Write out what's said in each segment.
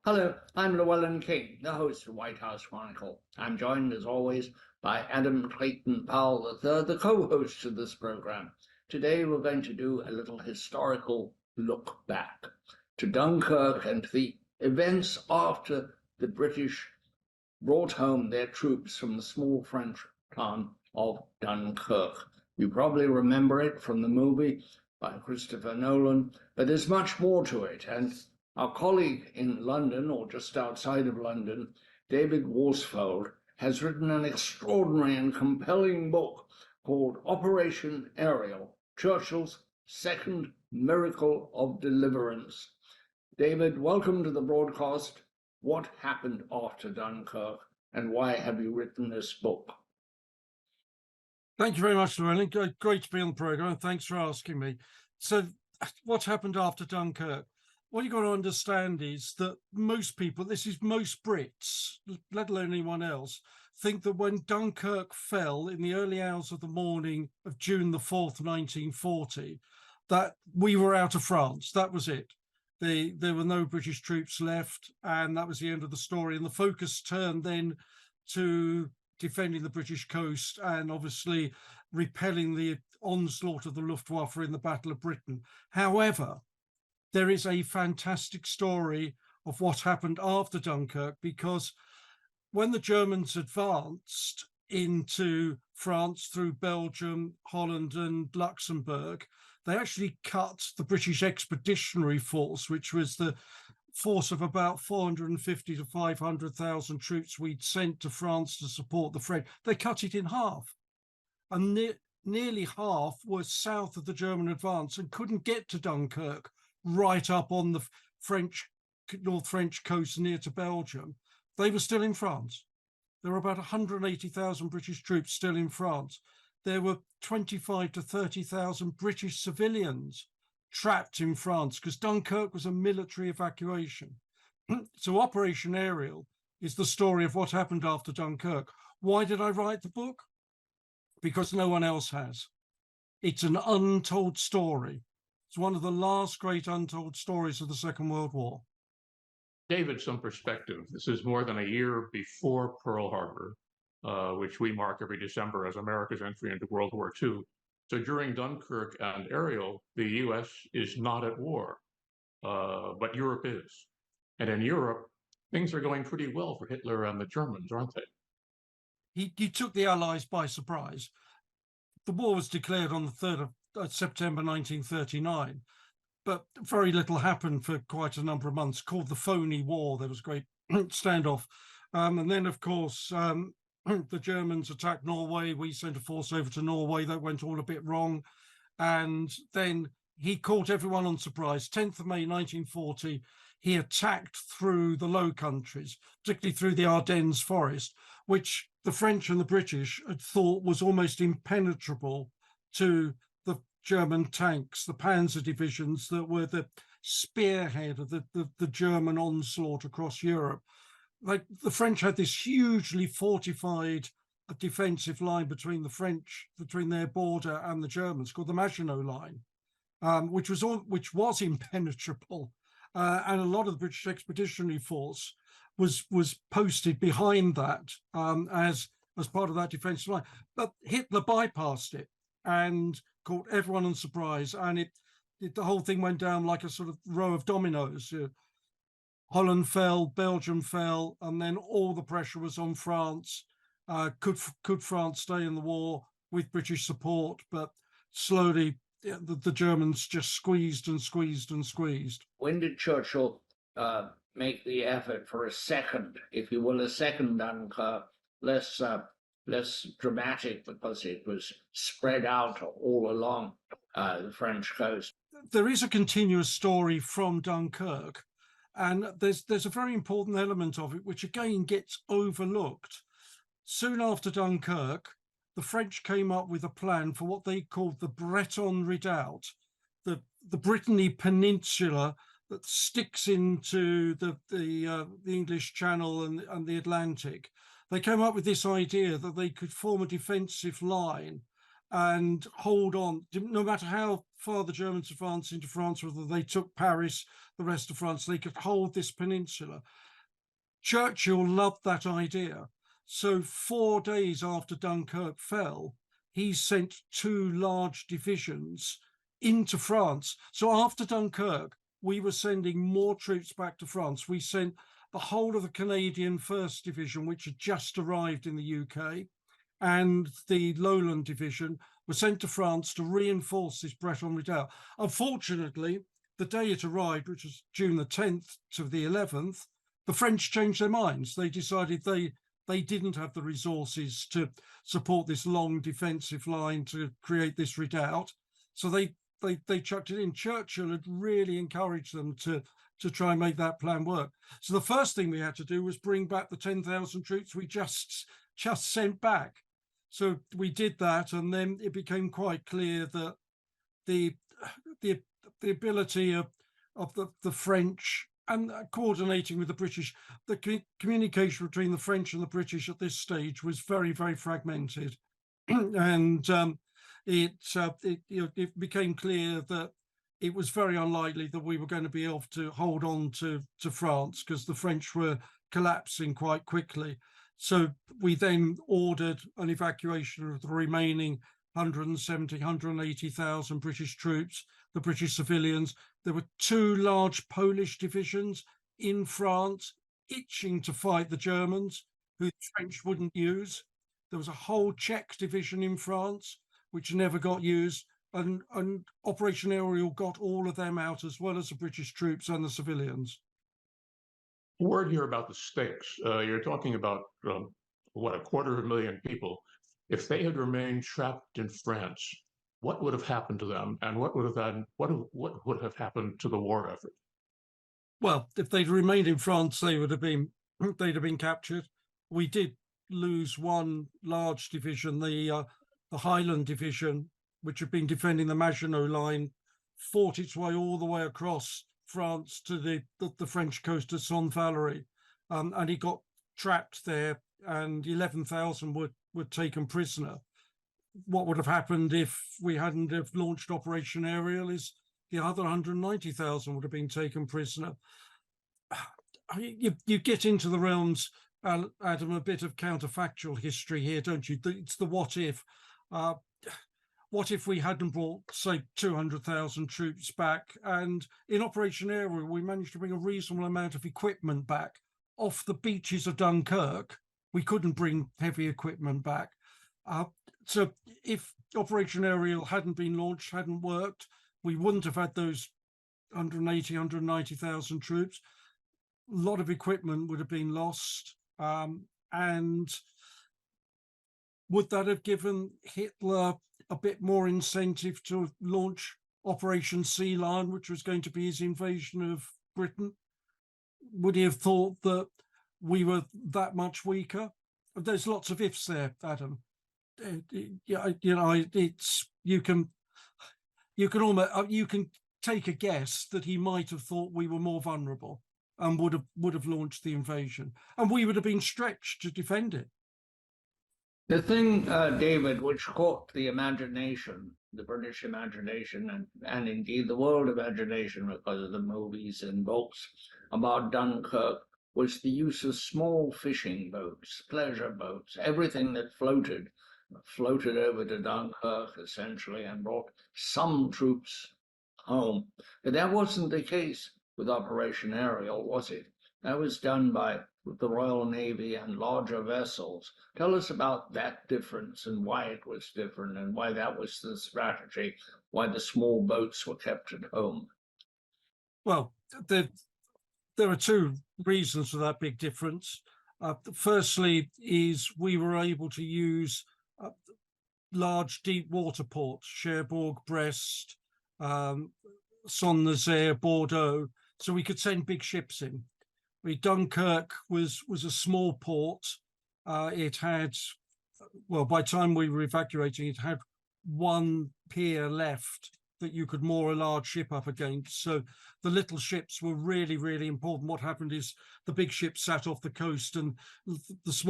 Hello, I'm Llewellyn, the host of White House Chronicle. I'm joined, as always, by Adam Clayton Powell III, the co-host of this program. Today we're going to do a little historical look back to Dunkirk and the events after the British brought home their troops from the small French town of Dunkirk. You probably remember it from the movie by Christopher Nolan, but there's much more to it, and our colleague in London, or just outside of London, David Worsfold, has written an extraordinary and compelling book called Operation Ariel, Churchill's Second Miracle of Deliverance. David, welcome to the broadcast. What happened after Dunkirk, and why have you written this book? Thank you very much, Llewellyn. Great to be on the programme. Thanks for asking me. So what happened after Dunkirk? What you've got to understand is that most people, most Brits, let alone anyone else, think that when Dunkirk fell in the early hours of the morning of June the 4th, 1940, that we were out of France. That was it. There were no British troops left, and that was the end of the story. And the focus turned then to defending the British coast and obviously repelling the onslaught of the Luftwaffe in the Battle of Britain. However, there is a fantastic story of what happened after Dunkirk, because when the Germans advanced into France through Belgium, Holland and Luxembourg, they actually cut the British Expeditionary Force, which was the force of about 450 to 500,000 troops we'd sent to France to support the French. They cut it in half, and nearly half were south of the German advance and couldn't get to Dunkirk, right up on the North French coast near to Belgium. They were still in France. There were about 180,000 British troops still in France. There were 25 to 30,000 British civilians trapped in France because Dunkirk was a military evacuation. So Operation Ariel is the story of what happened after Dunkirk. Why did I write the book? Because no one else has. It's an untold story. It's one of the last great untold stories of the Second World War. David, some perspective. This is more than a year before Pearl Harbor, which we mark every December as America's entry into World War II. So during Dunkirk and Ariel, the US is not at war, but Europe is. And in Europe, things are going pretty well for Hitler and the Germans, aren't they? He took the Allies by surprise. The war was declared on the 3rd of September 1939, but very little happened for quite a number of months, called the Phony War. There was a great standoff. And then, of course, the Germans attacked Norway. We sent a force over to Norway. That went all a bit wrong. And then he caught everyone on surprise. 10th of May 1940, he attacked through the Low Countries, particularly through the Ardennes forest, which the French and the British had thought was almost impenetrable to the German tanks, the Panzer divisions that were the spearhead of the German onslaught across Europe. Like the French had this hugely fortified defensive line between their border and the Germans, called the Maginot Line, which was impenetrable, and a lot of the British Expeditionary Force was posted behind that as part of that defensive line. But Hitler bypassed it and caught everyone on surprise, and the whole thing went down like a sort of row of dominoes. Holland fell, Belgium fell, and then all the pressure was on France. Could France stay in the war with British support? But slowly, the Germans just squeezed and squeezed and squeezed. When did Churchill make the effort for a second Dunkirk, less dramatic, because it was spread out all along the French coast? There is a continuous story from Dunkirk, and there's a very important element of it which again gets overlooked. Soon after Dunkirk, the French came up with a plan for what they called the Breton Redoubt, the Brittany Peninsula that sticks into the English Channel and the Atlantic. They came up with this idea that they could form a defensive line and hold on, no matter how far the Germans advanced into France, whether they took Paris, the rest of France, they could hold this peninsula. Churchill loved that idea. So 4 days after Dunkirk fell, he sent 2 large divisions into France. So after Dunkirk, we were sending more troops back to France. We sent the whole of the Canadian 1st Division, which had just arrived in the UK, and the Lowland Division were sent to France to reinforce this Breton redoubt. Unfortunately, the day it arrived, which was June the 10th to the 11th, the French changed their minds. They decided they didn't have the resources to support this long defensive line to create this redoubt. So they chucked it in. Churchill had really encouraged them to try and make that plan work. So the first thing we had to do was bring back the 10,000 troops we just sent back. So we did that, and then it became quite clear that the ability of the French and coordinating with the British, the communication between the French and the British at this stage was very, very fragmented, and it became clear that it was very unlikely that we were going to be able to hold on to France, because the French were collapsing quite quickly. So we then ordered an evacuation of the remaining 170, 180,000 British troops, the British civilians. There were 2 large Polish divisions in France, itching to fight the Germans, who the French wouldn't use. There was a whole Czech division in France, which never got used. And Operation Ariel got all of them out, as well as the British troops and the civilians. A word here about the stakes. You're talking about, 250,000 people. If they had remained trapped in France, what would have happened to them, and what would have happened to the war effort? Well, if they'd remained in France, they'd have been captured. We did lose 1 large division, the Highland Division, which had been defending the Maginot Line, fought its way all the way across France to the French coast of Saint-Valery, and he got trapped there, and 11,000 were taken prisoner. What would have happened if we hadn't have launched Operation Ariel is the other 190,000 would have been taken prisoner. You get into the realms, Adam, a bit of counterfactual history here, don't you? It's the what if. What if we hadn't brought, say, 200,000 troops back? And in Operation Ariel, we managed to bring a reasonable amount of equipment back. Off the beaches of Dunkirk, we couldn't bring heavy equipment back. So if Operation Ariel hadn't been launched, hadn't worked, we wouldn't have had those 180, 190,000 troops. A lot of equipment would have been lost. And would that have given Hitler a bit more incentive to launch Operation Sea Lion, which was going to be his invasion of Britain? Would he have thought that we were that much weaker? There's lots of ifs there, Adam. It's you can take a guess that he might have thought we were more vulnerable and would have launched the invasion, and we would have been stretched to defend it. The thing, David, which caught the imagination, the British imagination, and indeed the world imagination because of the movies and books about Dunkirk, was the use of small fishing boats, pleasure boats, everything that floated over to Dunkirk, essentially, and brought some troops home. But that wasn't the case with Operation Ariel, was it? That was done by the Royal Navy and larger vessels. Tell us about that difference and why it was different and why that was the strategy, why the small boats were kept at home. Well, there are 2 reasons for that big difference. Firstly is we were able to use large deep water ports, Cherbourg, Brest, Saint-Nazaire, Bordeaux, so we could send big ships in. Dunkirk was a small port. It had, well, by the time we were evacuating, it had 1 pier left that you could moor a large ship up against. So the little ships were really, really important. What happened is the big ships sat off the coast, and this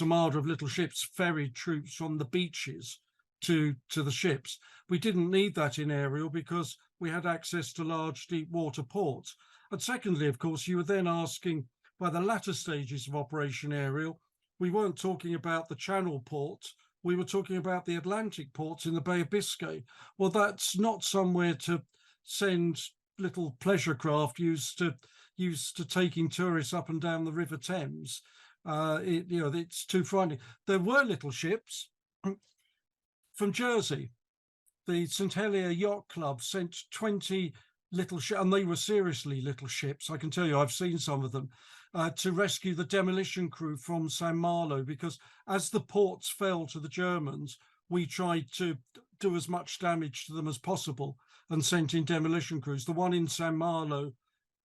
armada of little ships ferried troops from the beaches to the ships. We didn't need that in aerial because we had access to large deep water ports. And secondly, of course, you were then asking, by the latter stages of Operation Aerial, we weren't talking about the Channel ports, we were talking about the Atlantic ports in the Bay of Biscay. Well, that's not somewhere to send little pleasure craft used to taking tourists up and down the River Thames. It's too frightening. There were little ships from Jersey. The St Helier Yacht Club sent 20 little ships, and they were seriously little ships. I can tell you, I've seen some of them, to rescue the demolition crew from San Malo, because as the ports fell to the Germans, we tried to do as much damage to them as possible and sent in demolition crews. The one in San Malo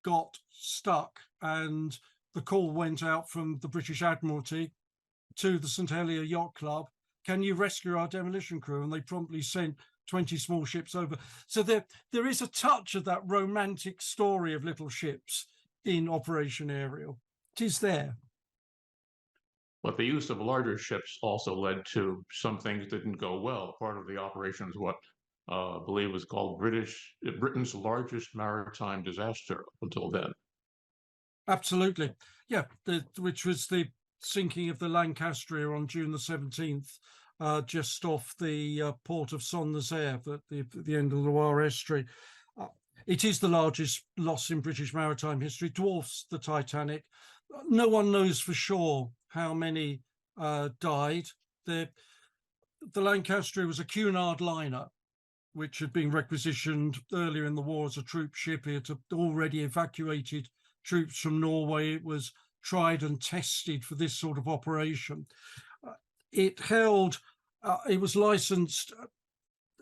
got stuck, and the call went out from the British Admiralty to the St Helier Yacht Club, can you rescue our demolition crew? And they promptly sent 20 small ships over. So there is a touch of that romantic story of little ships in Operation Aerial. It is there. But the use of larger ships also led to some things that didn't go well. Part of the operation is what I believe was called Britain's largest maritime disaster up until then. Absolutely. Yeah, which was the sinking of the Lancaster on June the 17th, just off the port of Saint-Nazaire at the end of the Loire estuary. It is the largest loss in British maritime history, dwarfs the Titanic. No one knows for sure how many died. The Lancaster was a Cunard liner, which had been requisitioned earlier in the war as a troop ship. It had already evacuated troops from Norway. It was tried and tested for this sort of operation. It was licensed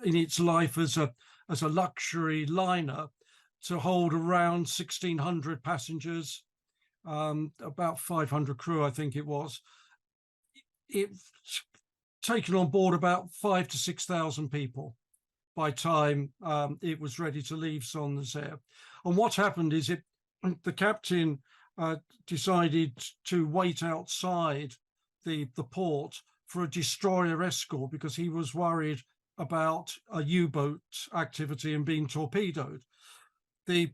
in its life as a luxury liner to hold around 1,600 passengers, about 500 crew, I think it was. It taken on board about 5,000 to 6,000 people by time it was ready to leave Saint-Nazaire. And what happened is the captain decided to wait outside the port for a destroyer escort because he was worried about a U-boat activity and being torpedoed. The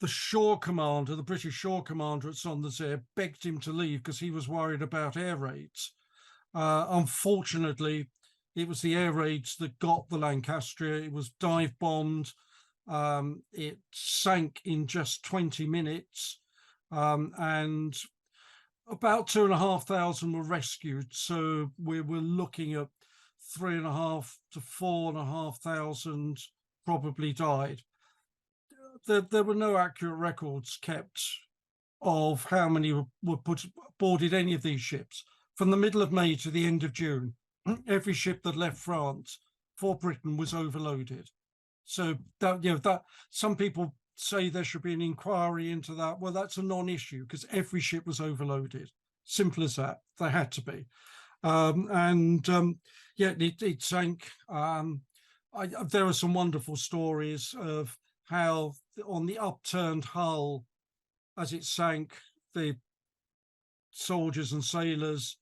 shore commander, the British shore commander at Saint-Nazaire, begged him to leave because he was worried about air raids. Unfortunately, it was the air raids that got the Lancaster. It was dive bombed. It sank in just 20 minutes, and about 2,500 were rescued. So we were looking at 3,500 to 4,500 probably died. There were no accurate records kept of how many were boarded any of these ships. From the middle of May to the end of June, every ship that left France for Britain was overloaded. So that some people say there should be an inquiry into that. Well, that's a non-issue because every ship was overloaded. Simple as that. They had to be. It sank. There are some wonderful stories of how on the upturned hull, as it sank, the soldiers and sailors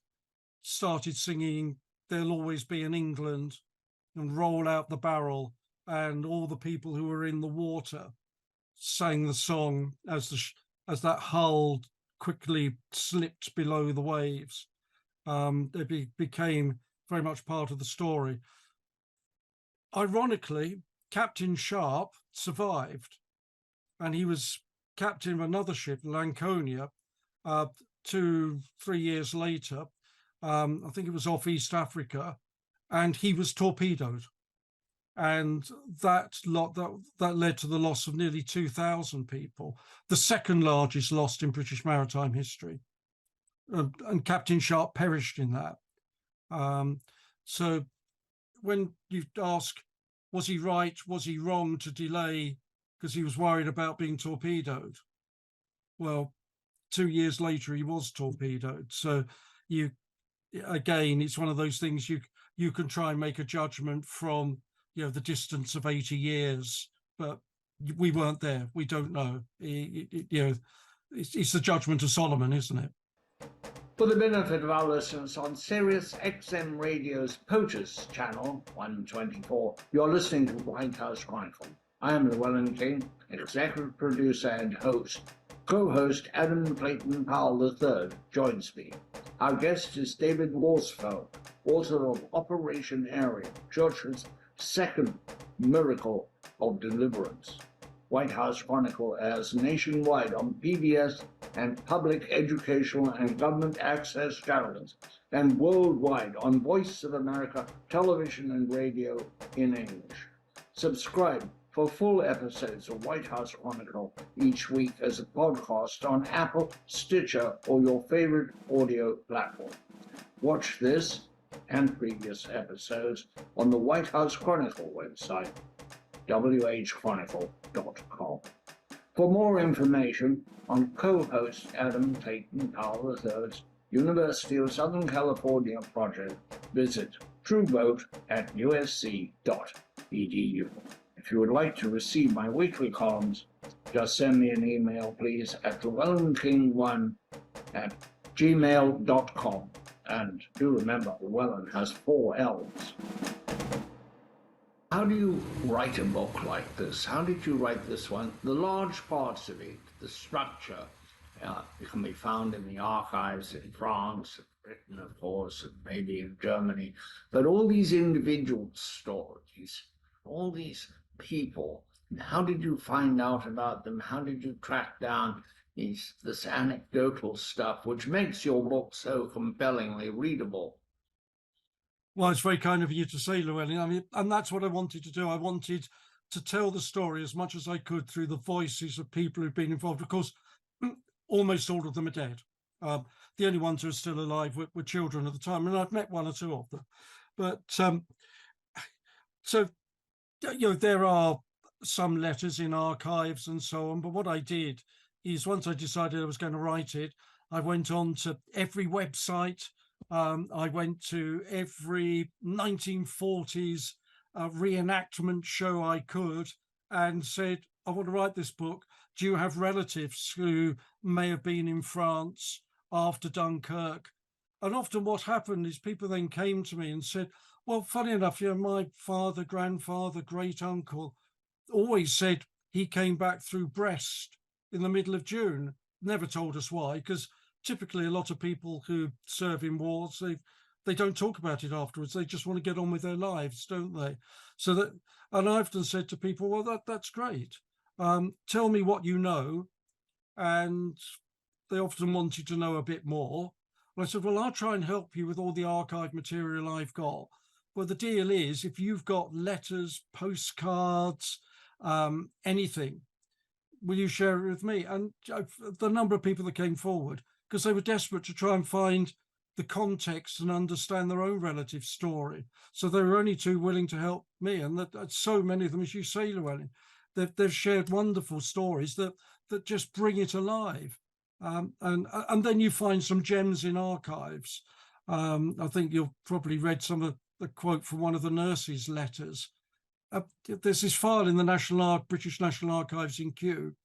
started singing "There'll Always Be an England" and "Roll Out the Barrel," and all the people who were in the water sang the song as that hull quickly slipped below the waves. It became very much part of the story. Ironically, Captain Sharp survived, and he was captain of another ship, Lanconia, 2-3 years later. I think it was off East Africa, and he was torpedoed. And that led to the loss of nearly 2,000 people, the second largest loss in British maritime history. And Captain Sharp perished in that. So when you ask, was he right, was he wrong to delay because he was worried about being torpedoed? Well, 2 years later, he was torpedoed. So it's one of those things you can try and make a judgment from the distance of 80 years, but we weren't there. We don't know. It's the judgment of Solomon, isn't it? For the benefit of our listeners on Sirius XM Radio's POTUS channel 124, you're listening to White House Chronicles. I am Llewellyn King, executive producer and host. Co-host Adam Clayton Powell III joins me. Our guest is David Worsfold, author of Operation Ariel, Church's second miracle of deliverance. White House Chronicle airs nationwide on PBS and public educational and government access channels, and worldwide on Voice of America television and radio in English. Subscribe for full episodes of White House Chronicle each week as a podcast on Apple, Stitcher, or your favorite audio platform. Watch this and previous episodes on the White House Chronicle website, whchronicle.com. For more information on co-host Adam Clayton Powell III's University of Southern California project, visit TrueVote at usc.edu. If you would like to receive my weekly columns, just send me an email, please, at llewellynking1@gmail.com. And do remember, Llewellyn has 4 L's. How do you write a book like this? How did you write this one? The large parts of it, the structure, it can be found in the archives in France, Britain, of course, and maybe in Germany. But all these individual stories, all these people, how did you find out about them? How did you track down this anecdotal stuff, which makes your book so compellingly readable? Well, it's very kind of you to say, Llewellyn. I mean, and that's what I wanted to do. I wanted to tell the story as much as I could through the voices of people who've been involved. Of course, almost all of them are dead. The only ones who are still alive were children at the time, and I've met 1 or 2 of them. But so, there are some letters in archives and so on. But what I did is, once I decided I was going to write it, I went on to every website. I went to every 1940s reenactment show I could and said, I want to write this book. Do you have relatives who may have been in France after Dunkirk? And often what happened is people then came to me and said, well, funny enough, my father, grandfather, great uncle always said he came back through Brest in the middle of June. Never told us why, because typically a lot of people who serve in wars, they don't talk about it afterwards. They just want to get on with their lives, don't they? So that, and I've often said to people, well, that's great. Tell me what you know. And they often wanted to know a bit more. And I said, well, I'll try and help you with all the archive material I've got. Well, the deal is, if you've got letters, postcards, anything, will you share it with me? And the number of people that came forward, because they were desperate to try and find the context and understand their own relative story. So they were only too willing to help me. And that so many of them, as you say, Llewellyn, they've shared wonderful stories that just bring it alive. And then you find some gems in archives. I think you've probably read some of the quote from one of the nurses' letters. There's this file in the British National Archives in Kew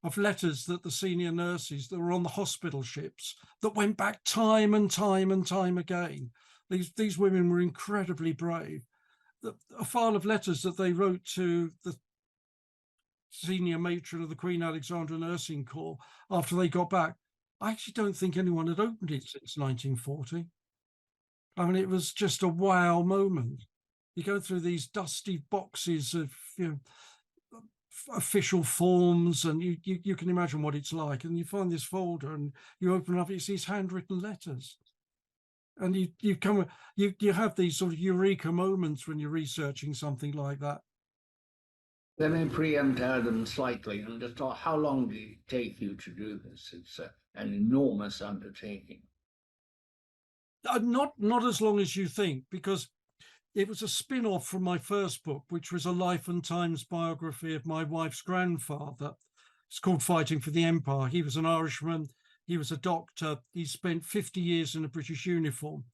of letters that the senior nurses that were on the hospital ships that went back time and time and time again. These women were incredibly brave. A file of letters that they wrote to the senior matron of the Queen Alexandra Nursing Corps after they got back. I actually don't think anyone had opened it since 1940. I mean, it was just a wow moment. You go through these dusty boxes of official forms, and you can imagine what it's like. And you find this folder, and you open up, it's these handwritten letters. And you have these sort of eureka moments when you're researching something like that. Let me preempt Adam slightly and just talk, how long did it take you to do this? It's an enormous undertaking. Not as long as you think, because it was a spin-off from my first book, which was a life and times biography of my wife's grandfather. It's called Fighting for the Empire. He was an Irishman. He was a doctor. He spent 50 years in a British uniform.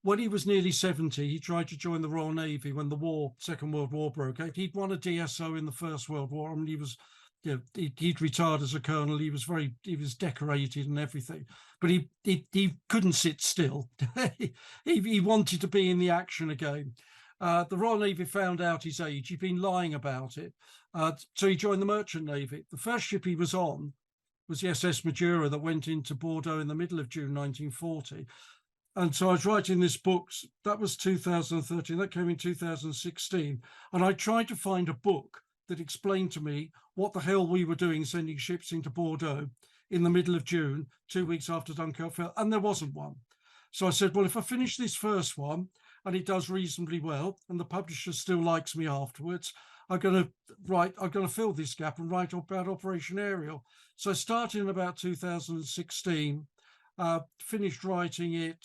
When he was nearly 70, he tried to join the Royal Navy when the Second World War broke out. He'd won a DSO in the First World War, and he was he'd retired as a colonel. He was decorated and everything, but he couldn't sit still. he wanted to be in the action again. The Royal Navy found out his age. He'd been lying about it. So he joined the Merchant Navy. The first ship he was on was the SS Madura that went into Bordeaux in the middle of June 1940. And so I was writing this book. That was 2013. That came in 2016. And I tried to find a book that explained to me what the hell we were doing sending ships into Bordeaux in the middle of June, 2 weeks after Dunkirk fell. And there wasn't one. So I said, well, if I finish this first one and it does reasonably well and the publisher still likes me afterwards, I'm going to fill this gap and write about Operation Ariel. So I started in about 2016, finished writing it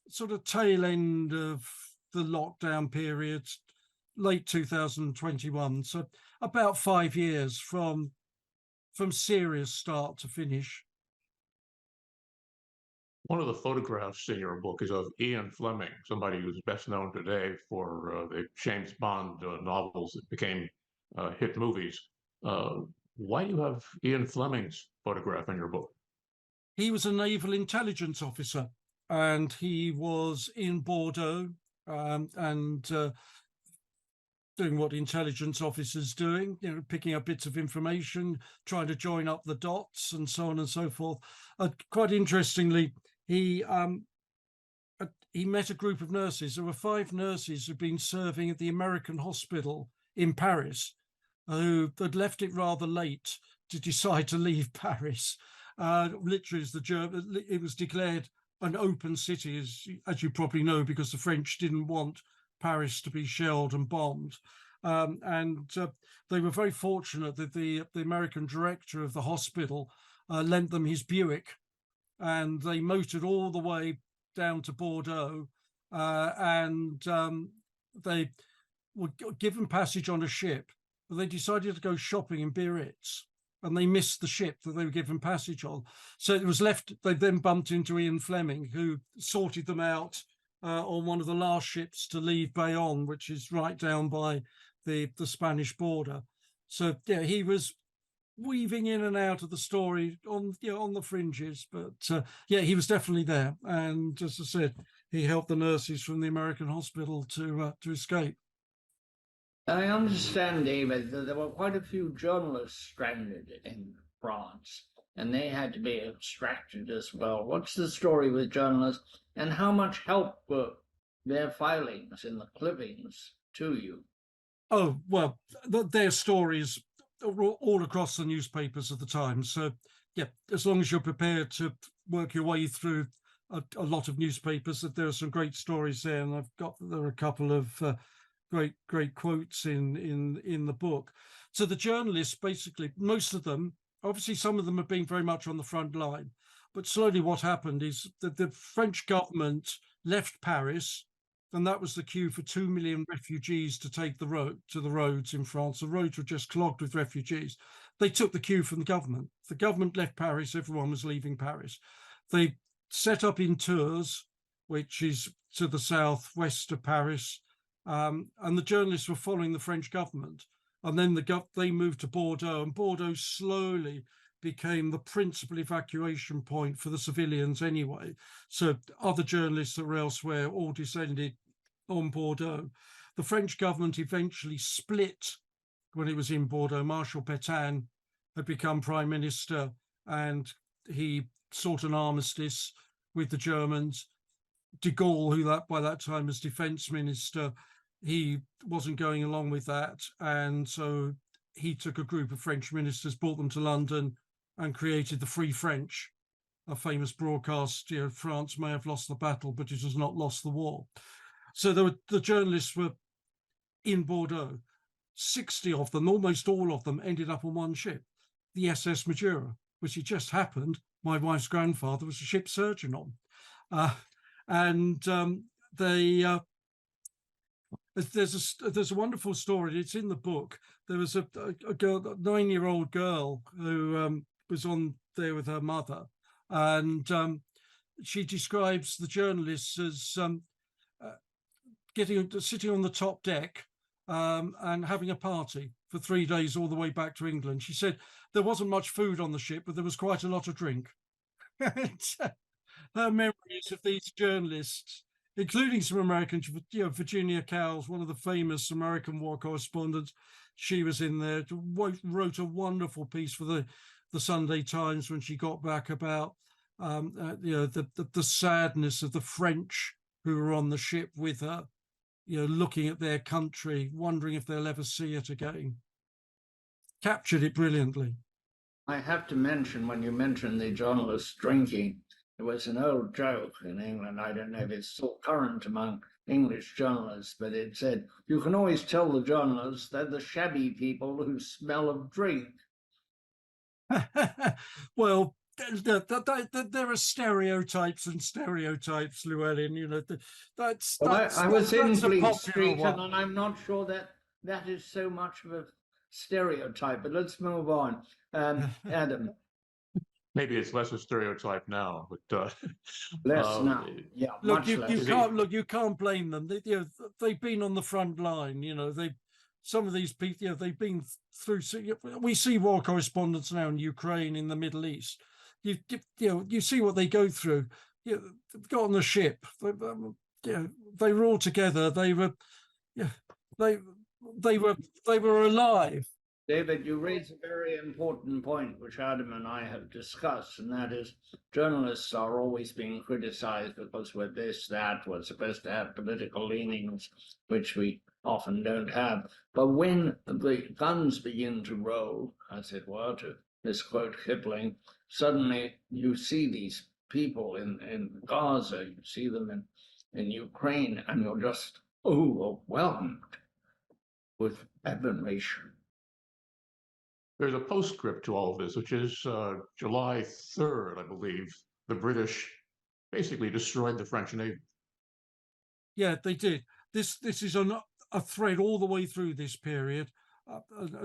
sort of tail end of the lockdown period, late 2021. So about 5 years from serious start to finish. One of the photographs in your book is of Ian Fleming, somebody who's best known today for the James Bond novels that became hit movies. Why do you have Ian Fleming's photograph in your book? He was a naval intelligence officer, and he was in Bordeaux and doing what intelligence officers doing, picking up bits of information, trying to join up the dots, and so on and so forth. Quite interestingly, he met a group of nurses. There were 5 nurses who'd been serving at the American hospital in Paris, who had left it rather late to decide to leave Paris. Literally, it was declared an open city, as you probably know, because the French didn't want Paris to be shelled and bombed. They were very fortunate that the American director of the hospital lent them his Buick, and they motored all the way down to Bordeaux, and they were given passage on a ship, but they decided to go shopping in Biarritz, and they missed the ship that they were given passage on. So it was left, they then bumped into Ian Fleming, who sorted them out on one of the last ships to leave Bayonne, which is right down by the Spanish border. So yeah, he was weaving in and out of the story on the fringes, but yeah, he was definitely there. And as I said, he helped the nurses from the American hospital to escape. I understand, David, that there were quite a few journalists stranded in France, and they had to be extracted as well. What's the story with journalists, and how much help were their filings in the clippings to you? Oh, well, their stories all across the newspapers of the time. So, yeah, as long as you're prepared to work your way through a lot of newspapers, that there are some great stories there, and there are a couple of great quotes in the book. So the journalists, basically, most of them, obviously some of them have been very much on the front line, but slowly what happened is that the French government left Paris, and that was the cue for 2 million refugees to take the roads in France. The roads were just clogged with refugees. They took the cue from the government. The government left Paris, everyone was leaving Paris. They set up in Tours, which is to the southwest of Paris, and the journalists were following the French government. And then they moved to Bordeaux, and Bordeaux slowly became the principal evacuation point for the civilians anyway. So other journalists that were elsewhere all descended on Bordeaux. The French government eventually split when it was in Bordeaux. Marshal Pétain had become prime minister, and he sought an armistice with the Germans. De Gaulle, who by that time was defense minister, he wasn't going along with that, and so he took a group of French ministers, brought them to London, and created the Free French, a famous broadcast. France may have lost the battle, but it has not lost the war. So the journalists were in Bordeaux. 60 of them, almost all of them, ended up on one ship, the SS Madura, which it just happened my wife's grandfather was a ship surgeon on. There's a wonderful story. It's in the book. There was a girl, a 9-year-old girl, who was on there with her mother, and she describes the journalists as sitting on the top deck and having a party, for 3 days all the way back to England. She said there wasn't much food on the ship, but there was quite a lot of drink. Her memories of these journalists, including some Americans, Virginia Cowles, one of the famous American war correspondents, she was in there, wrote a wonderful piece for the Sunday Times when she got back about the sadness of the French who were on the ship with her, looking at their country, wondering if they'll ever see it again. Captured it brilliantly. I have to mention, when you mentioned the journalists drinking, there was an old joke in England. I don't know if it's still current among English journalists, but it said, you can always tell the journalists they're the shabby people who smell of drink. Well, there are stereotypes and stereotypes, Llewellyn. I was in Fleet Street, one. and I'm not sure that is so much of a stereotype, but let's move on. Adam. Maybe it's less a stereotype now, but less now. Yeah, look, much less. You can't blame them. They've been on the front line. Some of these people, they've been through. We see war correspondents now in Ukraine, in the Middle East. You see what they go through. They got on the ship. They were all together. They were alive. David, you raise a very important point, which Adam and I have discussed, and that is journalists are always being criticized because we're this, that, we're supposed to have political leanings, which we often don't have. But when the guns begin to roll, as it were, to misquote Kipling, suddenly you see these people in Gaza, you see them in Ukraine, and you're just overwhelmed with admiration. There's a postscript to all of this, which is July 3rd, I believe, the British basically destroyed the French Navy. Yeah, they did. This is a thread all the way through this period.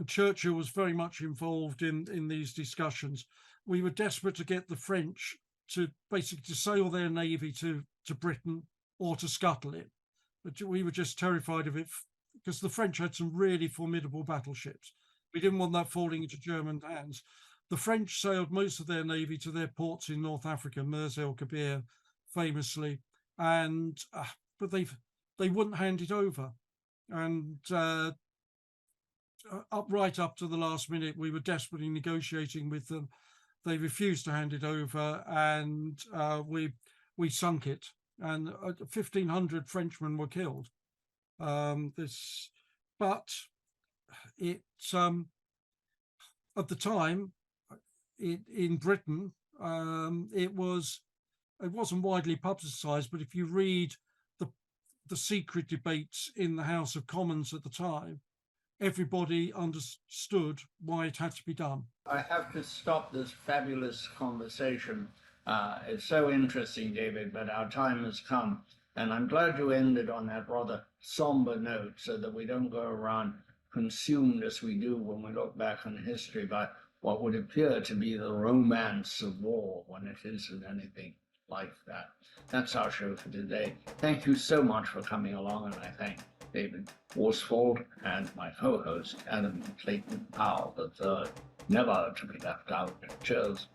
Churchill was very much involved in these discussions. We were desperate to get the French to basically sail their navy to Britain or to scuttle it. But we were just terrified of it because the French had some really formidable battleships. We didn't want that falling into German hands. The French sailed most of their navy to their ports in North Africa, Mers el Kabir, famously, and but they wouldn't hand it over. And right up to the last minute, we were desperately negotiating with them. They refused to hand it over, and we sunk it. And 1,500 Frenchmen were killed. But it at the time in Britain it wasn't widely publicized, but if you read the secret debates in the House of Commons at the time, everybody understood why it had to be done. I have to stop this fabulous conversation. It's so interesting, David, but our time has come, and I'm glad you ended on that rather somber note so that we don't go around consumed as we do when we look back on history by what would appear to be the romance of war when it isn't anything like that. That's our show for today. Thank you so much for coming along, and I thank David Worsfold and my co-host, Clayton Powell III, never to be left out. Cheers.